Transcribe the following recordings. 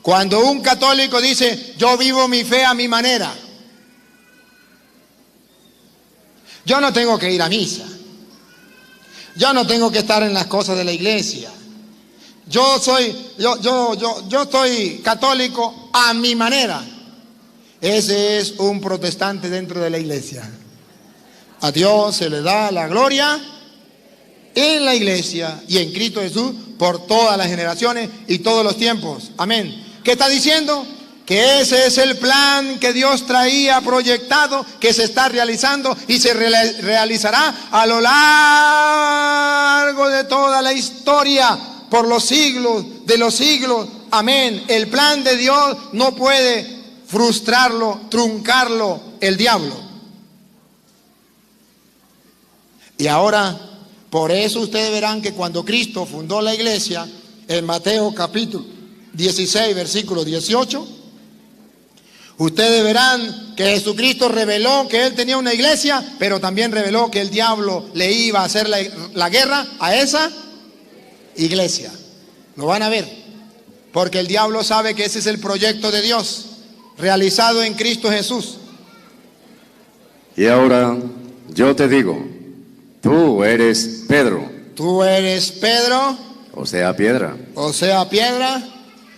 Cuando un católico dice, yo vivo mi fe a mi manera, yo no tengo que ir a misa, yo no tengo que estar en las cosas de la iglesia, yo soy católico a mi manera. Ese es un protestante dentro de la iglesia. A Dios se le da la gloria en la iglesia y en Cristo Jesús por todas las generaciones y todos los tiempos. Amén. ¿Qué está diciendo? Que ese es el plan que Dios traía proyectado, que se está realizando y se realizará a lo largo de toda la historia, por los siglos de los siglos. Amén. El plan de Dios no puede frustrarlo, truncarlo el diablo. Y ahora, por eso ustedes verán que cuando Cristo fundó la iglesia, en Mateo capítulo 16, versículo 18, ustedes verán que Jesucristo reveló que Él tenía una iglesia, pero también reveló que el diablo le iba a hacer la guerra a esa iglesia. Lo van a ver, porque el diablo sabe que ese es el proyecto de Dios, realizado en Cristo Jesús. Y ahora yo te digo, tú eres Pedro. Tú eres Pedro, o sea piedra. O sea piedra.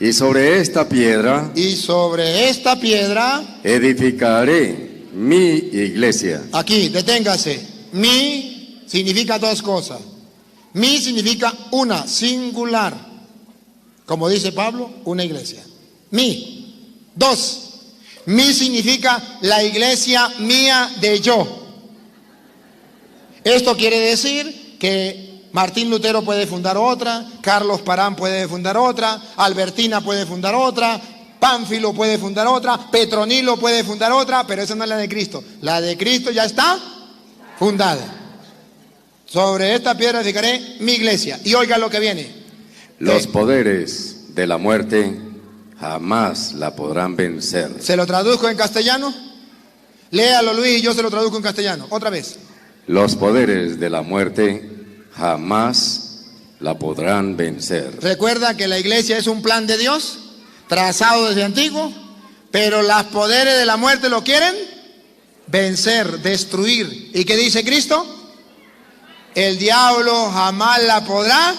Y sobre esta piedra. Y sobre esta piedra. Edificaré mi iglesia. Aquí, deténgase. Mi significa dos cosas. Mi significa una, singular. Como dice Pablo, una iglesia. Mi. Dos. Mi significa la iglesia mía de yo. Esto quiere decir que Martín Lutero puede fundar otra, Carlos Parán puede fundar otra, Albertina puede fundar otra, Pánfilo puede fundar otra, Petronilo puede fundar otra, pero esa no es la de Cristo. La de Cristo ya está fundada. Sobre esta piedra edificaré mi iglesia. Y oiga lo que viene. Los poderes de la muerte jamás la podrán vencer. ¿Se lo traduzco en castellano? Léalo, Luis, y yo se lo traduzco en castellano. Otra vez. Los poderes de la muerte jamás la podrán vencer. Recuerda que la iglesia es un plan de Dios, trazado desde antiguo, pero los poderes de la muerte lo quieren vencer, destruir. ¿Y qué dice Cristo? El diablo jamás la podrá.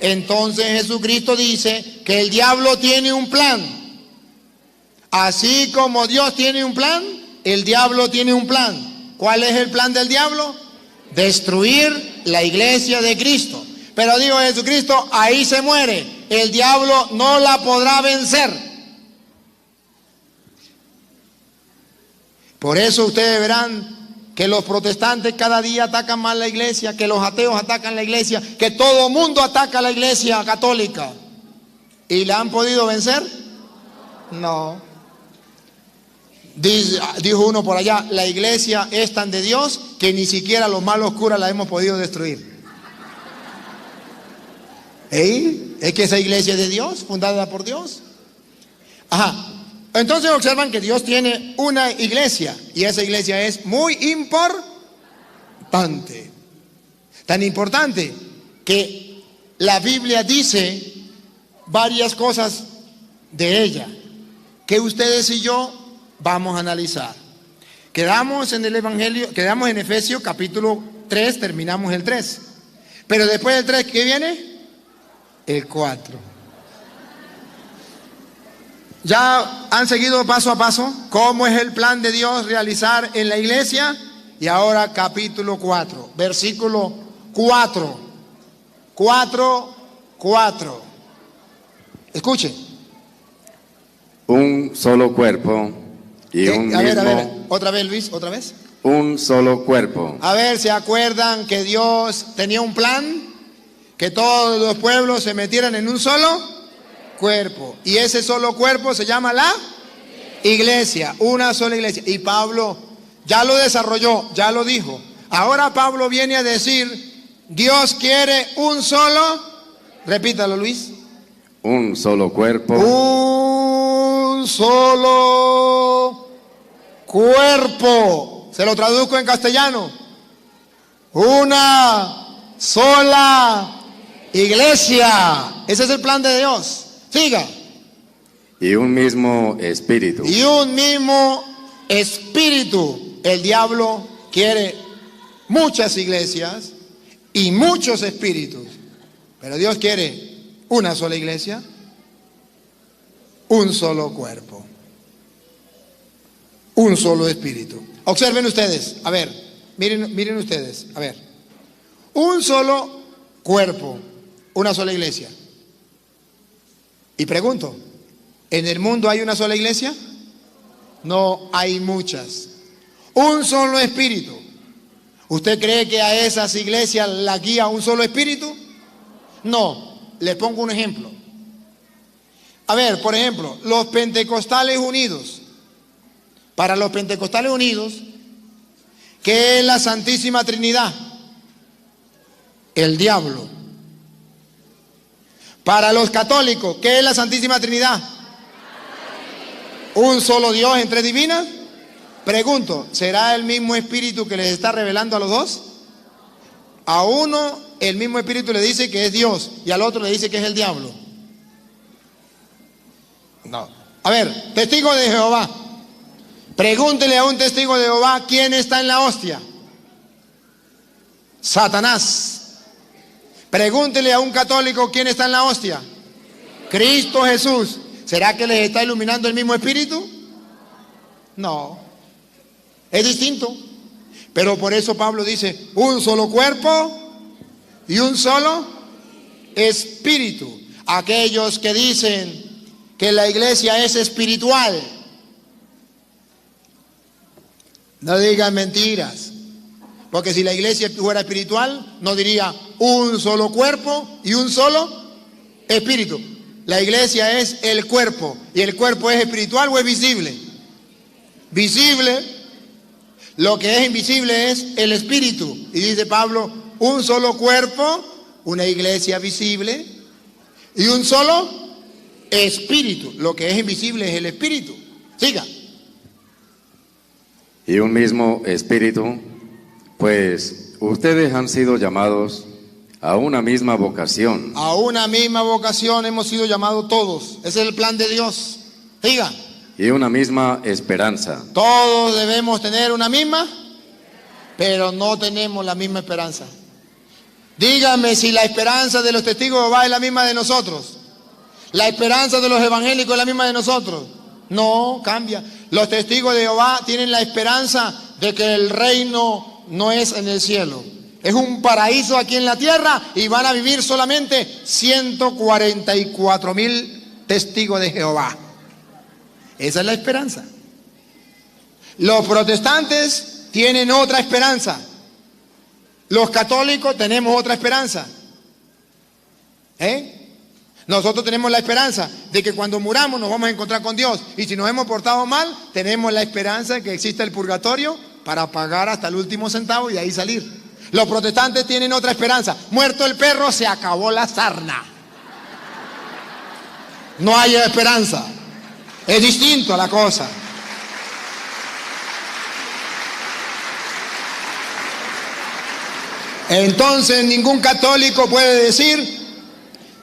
Entonces Jesucristo dice que el diablo tiene un plan. Así como Dios tiene un plan, el diablo tiene un plan. ¿Cuál es el plan del diablo? Destruir la iglesia de Cristo. Pero digo, Jesucristo ahí se muere. El diablo no la podrá vencer. Por eso ustedes verán que los protestantes cada día atacan más la iglesia, que los ateos atacan la iglesia, que todo mundo ataca la iglesia católica. ¿Y la han podido vencer? No. Dijo uno por allá, la iglesia es tan de Dios que ni siquiera los malos curas la hemos podido destruir. Es que esa iglesia es de Dios, fundada por Dios. Ajá. Entonces observan que Dios tiene una iglesia y esa iglesia es muy importante. Tan importante que la Biblia dice varias cosas de ella que ustedes y yo vamos a analizar. Quedamos en el Evangelio, quedamos en Efesios capítulo 3, terminamos el 3. Pero después del 3, ¿qué viene? El 4. Ya han seguido paso a paso cómo es el plan de Dios realizar en la iglesia. Y ahora capítulo 4, versículo 4. 4. Escuchen. Un solo cuerpo y un mismo... A ver, otra vez Luis, otra vez. Un solo cuerpo. A ver, ¿se acuerdan que Dios tenía un plan? Que todos los pueblos se metieran en un solo cuerpo. Y ese solo cuerpo se llama la iglesia, una sola iglesia. Y Pablo ya lo desarrolló, ya lo dijo. Ahora Pablo viene a decir, Dios quiere un solo, repítalo Luis. Un solo cuerpo. Un solo cuerpo. Se lo traduzco en castellano. Una sola iglesia. Ese es el plan de Dios. Siga. y un mismo espíritu. Y un mismo espíritu. El diablo quiere muchas iglesias y muchos espíritus. Pero Dios quiere una sola iglesia, un solo cuerpo, un solo espíritu. Observen ustedes, a ver, miren ustedes, a ver. Un solo cuerpo, una sola iglesia. Y pregunto, ¿en el mundo hay una sola iglesia? No, hay muchas. Un solo espíritu. ¿Usted cree que a esas iglesias la guía un solo espíritu? No, les pongo un ejemplo. A ver, por ejemplo, los Pentecostales Unidos. Para los Pentecostales Unidos, ¿qué es la Santísima Trinidad? El diablo. Para los católicos, ¿qué es la Santísima Trinidad? ¿Un solo Dios en tres divinas? Pregunto, ¿será el mismo espíritu que les está revelando a los dos? A uno el mismo espíritu le dice que es Dios y al otro le dice que es el diablo. No. A ver, testigo de Jehová. Pregúntele a un testigo de Jehová quién está en la hostia. Satanás. Pregúntele a un católico quién está en la hostia. Cristo Jesús. ¿Será que les está iluminando el mismo espíritu? No. Es distinto. Pero por eso Pablo dice, un solo cuerpo y un solo espíritu. Aquellos que dicen que la iglesia es espiritual, no digan mentiras. Porque si la iglesia fuera espiritual, no diría un solo cuerpo y un solo espíritu. La iglesia es el cuerpo. ¿Y el cuerpo es espiritual o es visible? Visible. Lo que es invisible es el espíritu. Y dice Pablo, un solo cuerpo, una iglesia visible y un solo espíritu. Lo que es invisible es el espíritu. Siga. Y un mismo espíritu, pues ustedes han sido llamados a una misma vocación. A una misma vocación hemos sido llamados todos. Ese es el plan de Dios. Siga. Y una misma esperanza. Todos debemos tener una misma, pero no tenemos la misma esperanza. Dígame si la esperanza de los testigos de Jehová es la misma de nosotros. La esperanza de los evangélicos es la misma de nosotros. No, cambia. Los testigos de Jehová tienen la esperanza de que el reino no es en el cielo. Es un paraíso aquí en la tierra y van a vivir solamente 144,000 testigos de Jehová. Esa es la esperanza. Los protestantes tienen otra esperanza. Los católicos tenemos otra esperanza. Nosotros tenemos la esperanza de que cuando muramos nos vamos a encontrar con Dios. Y si nos hemos portado mal, tenemos la esperanza de que existe el purgatorio para pagar hasta el último centavo y ahí salir. Los protestantes tienen otra esperanza. Muerto el perro, se acabó la sarna. No hay esperanza. Es distinto a la cosa. Entonces ningún católico puede decir,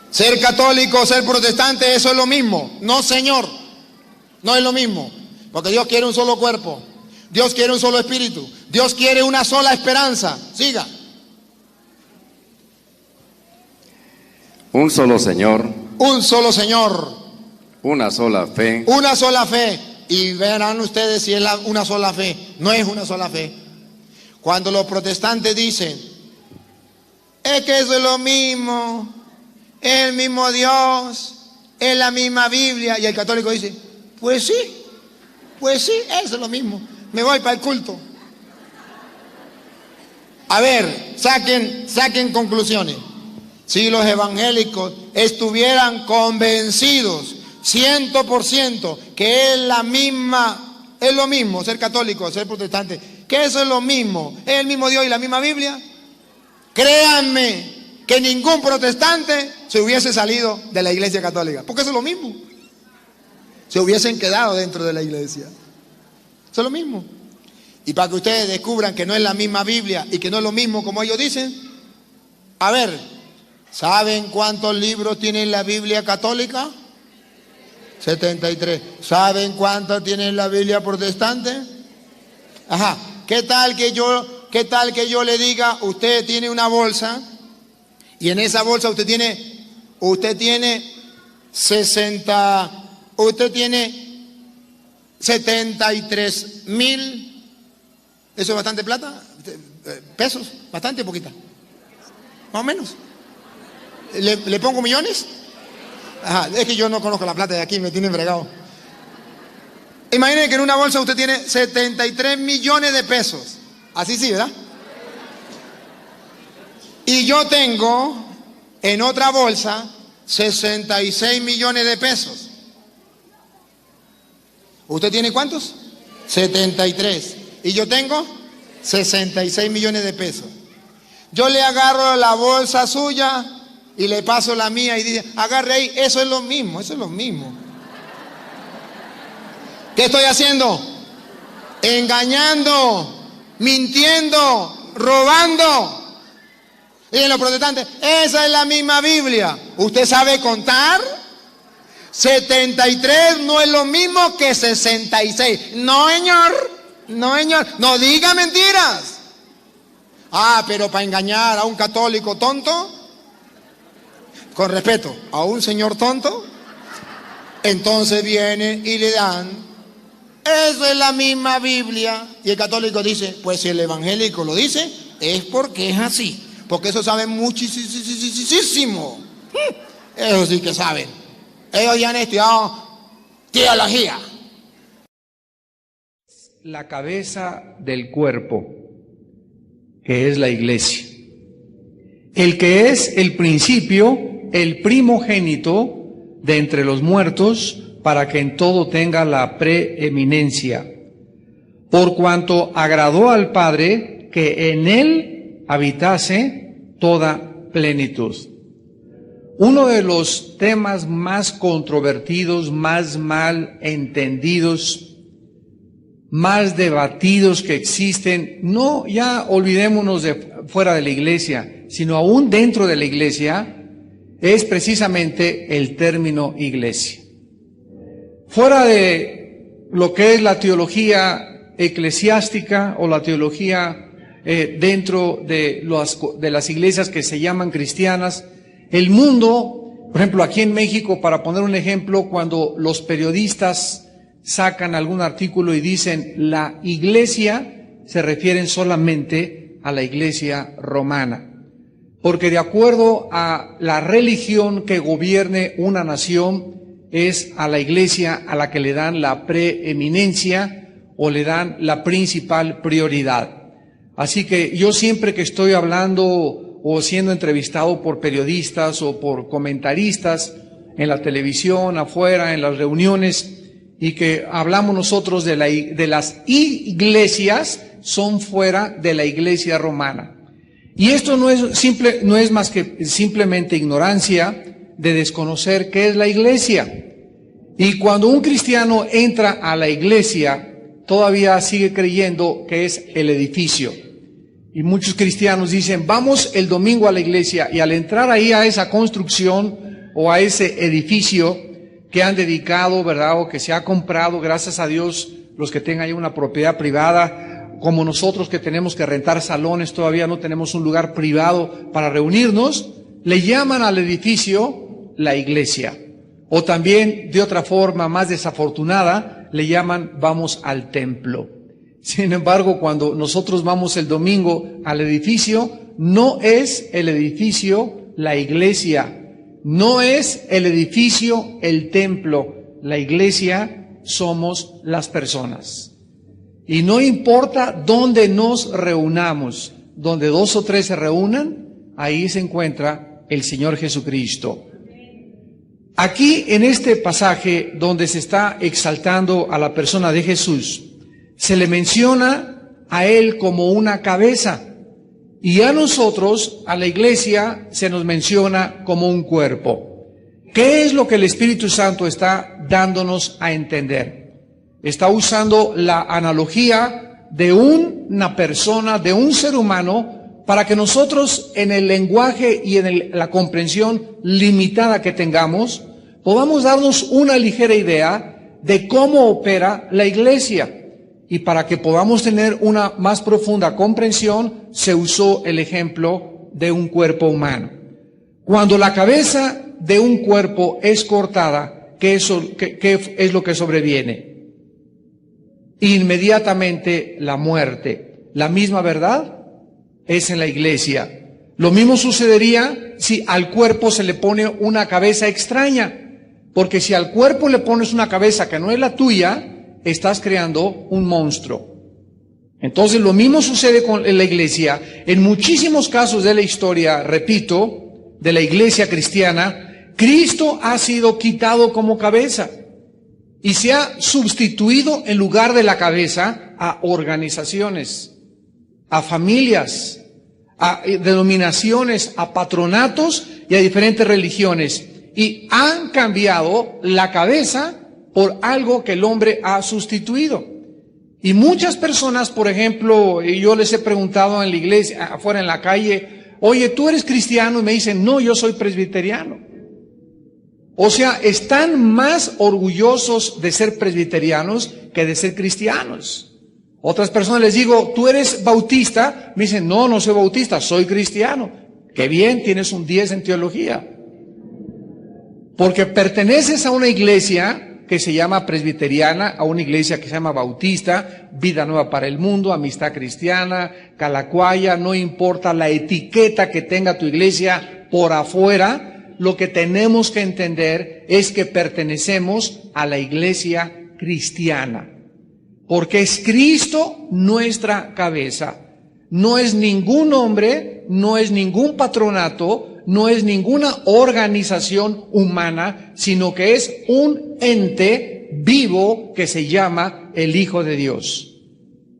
ser católico o ser protestante, eso es lo mismo. No, señor, no es lo mismo. Porque Dios quiere un solo cuerpo. Dios quiere un solo espíritu. Dios quiere una sola esperanza. Siga. Un solo Señor. Un solo Señor. Una sola fe. Una sola fe. Y verán ustedes si es una sola fe. No es una sola fe. Cuando los protestantes dicen, es que eso es lo mismo, es el mismo Dios, es la misma Biblia. Y el católico dice, pues sí, eso es lo mismo. Me voy para el culto. A ver, saquen conclusiones. Si los evangélicos estuvieran convencidos 100% que es lo mismo ser católico, ser protestante, que eso es lo mismo, es el mismo Dios y la misma Biblia, créanme que ningún protestante se hubiese salido de la iglesia católica, porque eso es lo mismo. Se hubiesen quedado dentro de la iglesia. Eso es lo mismo. Y para que ustedes descubran que no es la misma Biblia y que no es lo mismo como ellos dicen, a ver, ¿saben cuántos libros tiene la Biblia católica? 73. ¿Saben cuánto tiene la Biblia protestante? Ajá. ¿Qué tal que yo le diga, usted tiene una bolsa y en esa bolsa usted tiene 73,000, ¿eso es bastante plata? ¿Pesos? ¿Bastante o poquita? Más o menos. ¿Le pongo millones? Ajá, es que yo no conozco la plata de aquí, me tienen fregado. Imaginen que en una bolsa usted tiene 73 millones de pesos. Así sí, ¿verdad? Y yo tengo en otra bolsa 66 millones de pesos. ¿Usted tiene cuántos? 73. Y yo tengo 66 millones de pesos. Yo le agarro la bolsa suya y le paso la mía y dice, agarre ahí, eso es lo mismo, eso es lo mismo. ¿Qué estoy haciendo? Engañando, mintiendo, robando. Y en los protestantes, esa es la misma Biblia. ¿Usted sabe contar? 73 no es lo mismo que 66. No, señor. No, señor. No diga mentiras. Ah, pero para engañar a un católico tonto, con respeto, a un señor tonto, entonces vienen y le dan, eso es la misma Biblia. Y el católico dice, pues si el evangélico lo dice, es porque es así. Porque eso saben muchísimo. Ellos sí que saben. Ellos ya han estudiado teología. La cabeza del cuerpo, que es la iglesia. El que es el principio, el primogénito de entre los muertos, para que en todo tenga la preeminencia. Por cuanto agradó al Padre que en él habitase toda plenitud. Uno de los temas más controvertidos, más mal entendidos, más debatidos que existen, no ya olvidémonos de fuera de la iglesia, sino aún dentro de la iglesia, es precisamente el término iglesia. Fuera de lo que es la teología eclesiástica o la teología dentro de las iglesias que se llaman cristianas, el mundo, por ejemplo aquí en México, para poner un ejemplo, cuando los periodistas sacan algún artículo y dicen la iglesia, se refieren solamente a la iglesia romana. Porque de acuerdo a la religión que gobierne una nación, es a la iglesia a la que le dan la preeminencia o le dan la principal prioridad. Así que yo siempre que estoy hablando o siendo entrevistado por periodistas o por comentaristas en la televisión, afuera, en las reuniones, y que hablamos nosotros de las iglesias, son fuera de la iglesia romana. Y esto no es más que simplemente ignorancia de desconocer qué es la iglesia. Y cuando un cristiano entra a la iglesia, todavía sigue creyendo que es el edificio. Y muchos cristianos dicen, vamos el domingo a la iglesia, y al entrar ahí a esa construcción o a ese edificio que han dedicado, ¿verdad? O que se ha comprado, gracias a Dios, los que tengan ahí una propiedad privada, como nosotros que tenemos que rentar salones, todavía no tenemos un lugar privado para reunirnos, le llaman al edificio la iglesia. O también, de otra forma más desafortunada, le llaman vamos al templo. Sin embargo, cuando nosotros vamos el domingo al edificio, no es el edificio la iglesia, no es el edificio el templo, la iglesia somos las personas. Y no importa dónde nos reunamos, donde 2 o 3 se reúnan, ahí se encuentra el Señor Jesucristo. Aquí en este pasaje donde se está exaltando a la persona de Jesús, se le menciona a Él como una cabeza, y a nosotros, a la iglesia, se nos menciona como un cuerpo. ¿Qué es lo que el Espíritu Santo está dándonos a entender? Está usando la analogía de una persona, de un ser humano, para que nosotros en el lenguaje y en la comprensión limitada que tengamos, podamos darnos una ligera idea de cómo opera la iglesia. Y para que podamos tener una más profunda comprensión, se usó el ejemplo de un cuerpo humano. Cuando la cabeza de un cuerpo es cortada, ¿qué es lo que sobreviene? Inmediatamente la muerte. La misma verdad es en la iglesia. Lo mismo sucedería si al cuerpo se le pone una cabeza extraña. Porque si al cuerpo le pones una cabeza que no es la tuya, estás creando un monstruo. Entonces lo mismo sucede con la iglesia. En muchísimos casos de la historia, repito, de la iglesia cristiana, Cristo ha sido quitado como cabeza y se ha sustituido en lugar de la cabeza a organizaciones, a familias, a denominaciones, a patronatos y a diferentes religiones. Y han cambiado la cabeza por algo que el hombre ha sustituido. Y muchas personas, por ejemplo, yo les he preguntado en la iglesia, afuera en la calle, oye, ¿tú eres cristiano? Y me dicen, no, yo soy presbiteriano. O sea, están más orgullosos de ser presbiterianos que de ser cristianos. Otras personas les digo, ¿tú eres bautista? Me dicen, no, no soy bautista, soy cristiano. Qué bien, tienes un 10 en teología. Porque perteneces a una iglesia que se llama presbiteriana, a una iglesia que se llama bautista, Vida Nueva para el Mundo, Amistad Cristiana, Calacuaya, no importa la etiqueta que tenga tu iglesia por afuera, lo que tenemos que entender es que pertenecemos a la iglesia cristiana, porque es Cristo nuestra cabeza. No es ningún hombre, no es ningún patronato, no es ninguna organización humana, sino que es un ente vivo que se llama el Hijo de Dios.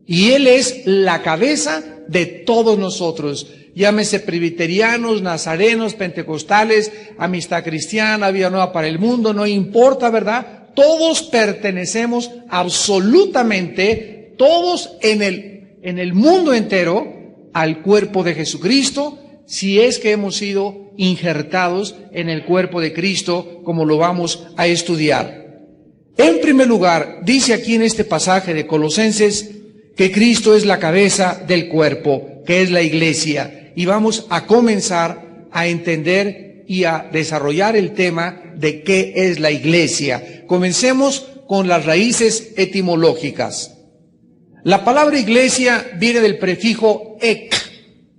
Y Él es la cabeza de todos nosotros. Llámese presbiterianos, nazarenos, pentecostales, Amistad Cristiana, Vida Nueva para el Mundo, no importa, ¿verdad? Todos pertenecemos absolutamente, todos en el mundo entero, al cuerpo de Jesucristo, si es que hemos sido injertados en el cuerpo de Cristo, como lo vamos a estudiar. En primer lugar, dice aquí en este pasaje de Colosenses que Cristo es la cabeza del cuerpo, que es la iglesia. Y vamos a comenzar a entender y a desarrollar el tema de qué es la iglesia. Comencemos con las raíces etimológicas. La palabra iglesia viene del prefijo ek,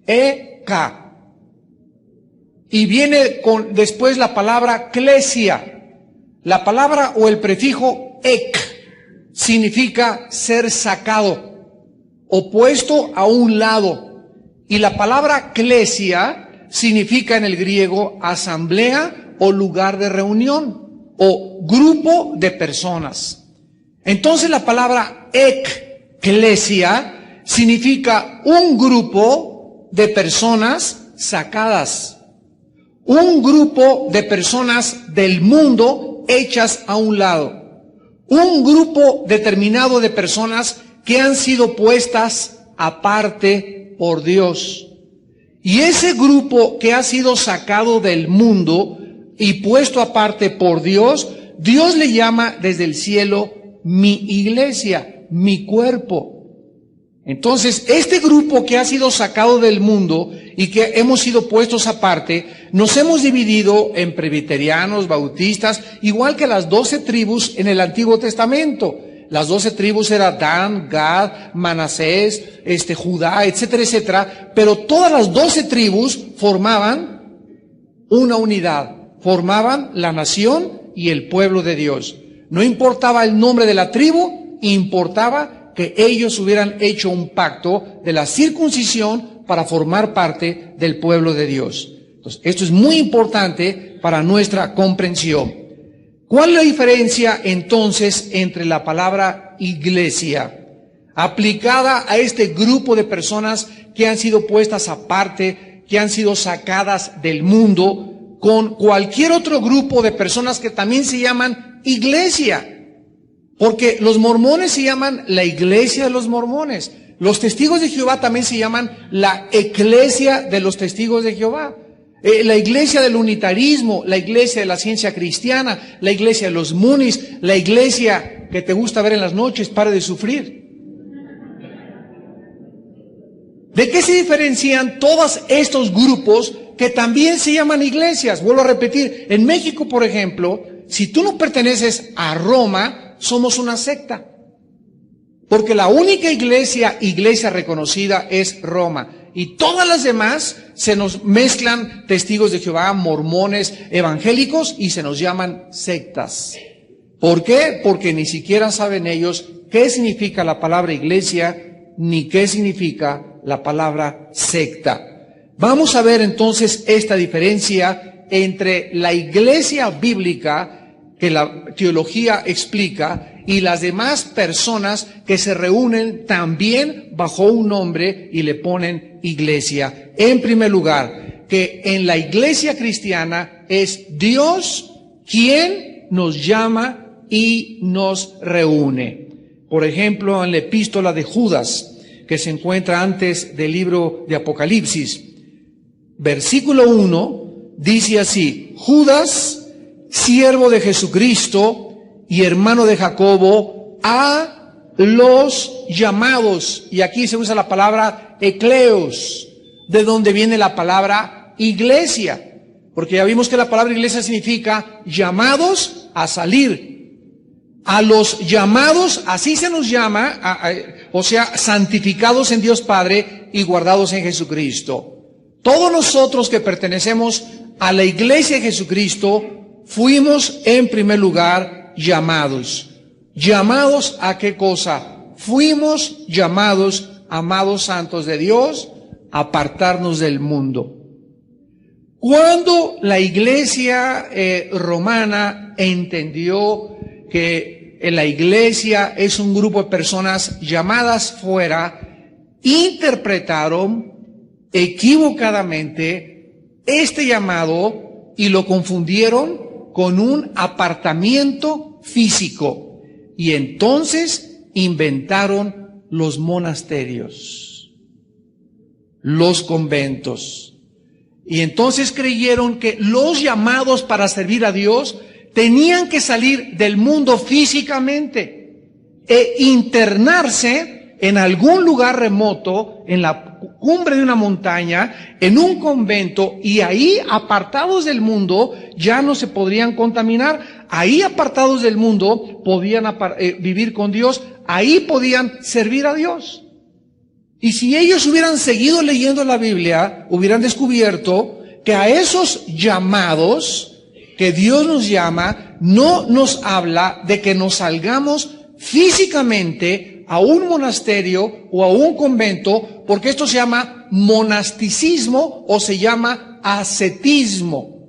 e-ka. Y viene después la palabra klesia. La palabra o el prefijo ek significa ser sacado o puesto a un lado. Y la palabra klesia significa en el griego asamblea o lugar de reunión o grupo de personas. Entonces la palabra ekklesia significa un grupo de personas sacadas. Un grupo de personas del mundo hechas a un lado. Un grupo determinado de personas que han sido puestas aparte por Dios. Y ese grupo que ha sido sacado del mundo y puesto aparte por Dios, Dios le llama desde el cielo mi iglesia, mi cuerpo. Entonces, este grupo que ha sido sacado del mundo y que hemos sido puestos aparte, nos hemos dividido en presbiterianos, bautistas, igual que las 12 tribus en el Antiguo Testamento. Las 12 tribus eran Dan, Gad, Manasés, Judá, etcétera, etcétera. Pero todas las 12 tribus formaban una unidad, formaban la nación y el pueblo de Dios. No importaba el nombre de la tribu, importaba que ellos hubieran hecho un pacto de la circuncisión para formar parte del pueblo de Dios. Entonces, esto es muy importante para nuestra comprensión. ¿Cuál es la diferencia entonces entre la palabra iglesia aplicada a este grupo de personas que han sido puestas aparte, que han sido sacadas del mundo, con cualquier otro grupo de personas que también se llaman iglesia? Porque los mormones se llaman la iglesia de los mormones. Los testigos de Jehová también se llaman la eclesia de los testigos de Jehová. La iglesia del unitarismo, la iglesia de la ciencia cristiana, la iglesia de los Munis, la iglesia que te gusta ver en las noches, pare de sufrir. ¿De qué se diferencian todos estos grupos que también se llaman iglesias? Vuelvo a repetir, en México, por ejemplo, si tú no perteneces a Roma, somos una secta. Porque la única iglesia reconocida es Roma. Y todas las demás se nos mezclan testigos de Jehová, mormones, evangélicos, y se nos llaman sectas. ¿Por qué? Porque ni siquiera saben ellos qué significa la palabra iglesia, ni qué significa la palabra secta. Vamos a ver entonces esta diferencia entre la iglesia bíblica, que la teología explica, y las demás personas que se reúnen también bajo un nombre y le ponen iglesia. En primer lugar, que en la iglesia cristiana es Dios quien nos llama y nos reúne. Por ejemplo, en la epístola de Judas, que se encuentra antes del libro de Apocalipsis, versículo 1, dice así: Judas, siervo de Jesucristo y hermano de Jacobo, a los llamados. Y aquí se usa la palabra ekleos, de donde viene la palabra iglesia. Porque ya vimos que la palabra iglesia significa llamados a salir. A los llamados, así se nos llama, o sea, santificados en Dios Padre y guardados en Jesucristo. Todos nosotros que pertenecemos a la iglesia de Jesucristo, fuimos en primer lugar llamados. ¿Llamados a qué cosa? Fuimos llamados, amados santos de Dios, a apartarnos del mundo. Cuando la iglesia romana entendió que la iglesia es un grupo de personas llamadas fuera, interpretaron equivocadamente este llamado y lo confundieron con un apartamiento físico. Y entonces inventaron los monasterios, los conventos. Y entonces creyeron que los llamados para servir a Dios tenían que salir del mundo físicamente e internarse en algún lugar remoto, en la cumbre de una montaña, en un convento, y ahí, apartados del mundo, ya no se podrían contaminar. Ahí, apartados del mundo, podían vivir con Dios, ahí podían servir a Dios. Y si ellos hubieran seguido leyendo la Biblia, hubieran descubierto que a esos llamados que Dios nos llama, no nos habla de que nos salgamos físicamente a un monasterio o a un convento, porque esto se llama monasticismo o se llama ascetismo.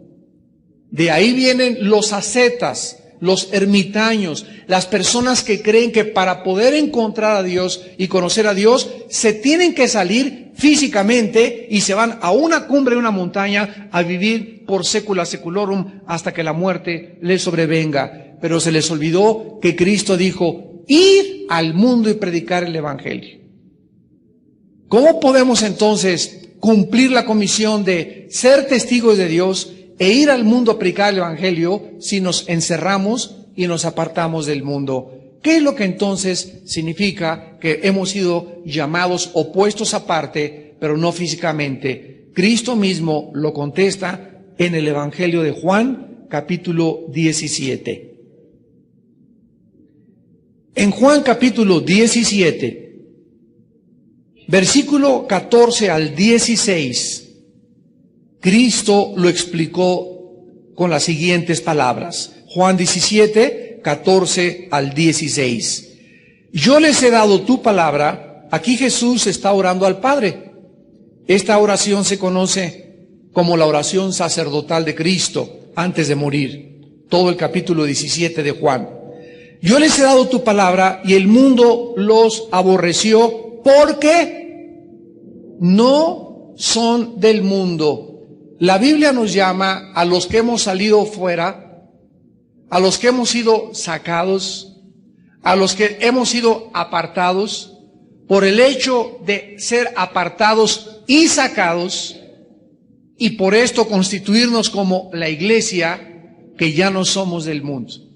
De ahí vienen los ascetas, los ermitaños, las personas que creen que para poder encontrar a Dios y conocer a Dios, se tienen que salir físicamente y se van a una cumbre de una montaña a vivir por secula seculorum hasta que la muerte les sobrevenga. Pero se les olvidó que Cristo dijo: ir al mundo y predicar el evangelio. ¿Cómo podemos entonces cumplir la comisión de ser testigos de Dios e ir al mundo a predicar el evangelio si nos encerramos y nos apartamos del mundo? ¿Qué es lo que entonces significa que hemos sido llamados o puestos aparte, pero no físicamente? Cristo mismo lo contesta en el Evangelio de Juan, capítulo 17. En Juan capítulo 17, versículo 14 al 16, Cristo lo explicó con las siguientes palabras. Juan 17, 14 al 16. Yo les he dado tu palabra. Aquí Jesús está orando al Padre. Esta oración se conoce como la oración sacerdotal de Cristo antes de morir. Todo el capítulo 17 de Juan. Yo les he dado tu palabra y el mundo los aborreció porque no son del mundo. La Biblia nos llama a los que hemos salido fuera, a los que hemos sido sacados, a los que hemos sido apartados. Por el hecho de ser apartados y sacados, y por esto constituirnos como la iglesia, que ya no somos del mundo.